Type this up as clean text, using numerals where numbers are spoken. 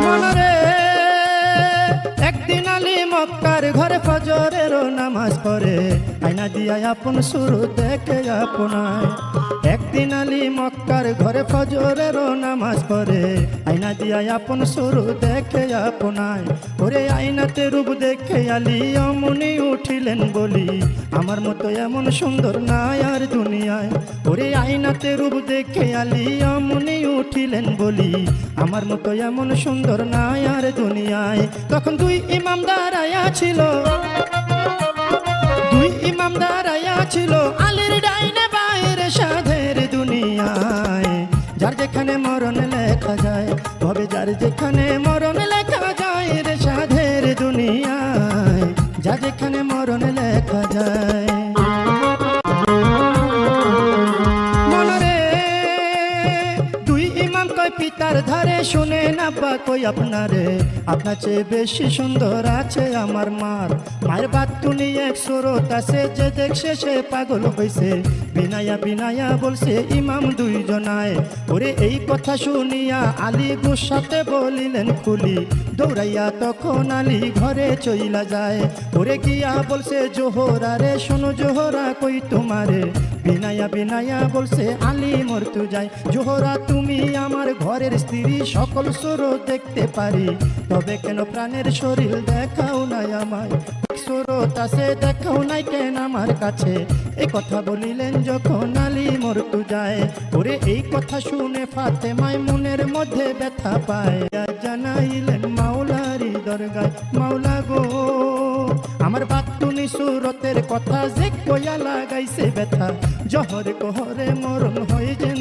মনরে একদিন আলী মক্কার ঘরে ফজরেরও নামাজ পড়ে, আয়না দিয়া আপন শুরু দেখে আপনায়। একদিন আলী মক্কার ঘরে ফজরেরও নামাজ পড়ে, আয়না দিয়া আপন শুরু দেখে আপনায়। ওরে আয়নাতে রূপ দেখে আলী অমনি উঠিলেন বলি, আমার মতো এমন সুন্দর নাই আর দুনিয়ায়। ওরে আয়নাতে রূপ দেখে আলী অমনি উঠিলেন বলি, আমার মতো এমন সুন্দর নাই আর দুনিয়ায়। তখন দুই ইমাম দাঁড়াইয়া ছিল, দুই ইমাম দাঁড়াইয়া ছিল, আলীর ডাইনে বাইরে সাধের দুনিয়ায়। যার যেখানে মরণ লেখা যায়, তবে যার যেখানে মরণ লেখা যায় রে সাধের দুনিয়ায়, যার যেখানে মরণ লেখা যায়। পিতার ধারে শুনে না বা কই আপনারে, আপনার চেয়ে বেশি সুন্দর আছে আমার মার। মায়ের বাতুনি এক সুরত আছে, যে দেখছে সে পাগল হইছে। বিনায়া বিনায়া বলছে ইমাম দুইজনায়। ওরে এই কথা শুনিয়া আলী গুসাতে বলিলেন খুলি, দৌড়াইয়া তখন আলী ঘরে চইলা যায়। ওরে গিয়া বলছে জোহরা রে, শোনো জোহরা কই তোমারে। বিনায়া বিনায়া বলছে আলী মরতু যায়। জোহরা তুমি আমার ঘরের স্ত্রী, সকল সুরত দেখতে পারি, তবে কেন প্রাণের শরীর দেখাও নাই আমায়। সুরত আছে দেখাও নাই কেন আমার কাছে। এই কথা বলিলেন যখন আলী মরতু যায়। ওরে এই কথা শুনে ফাতেমায় মনের মধ্যে ব্যথা পায়। জানাইলেন মাওলারি দরগায়, মাওলা গো আমার বাতুনি সুরতের কথা যে কয়া লাগাইছে ব্যথা। জহর কোহরে মরণ হয় যেন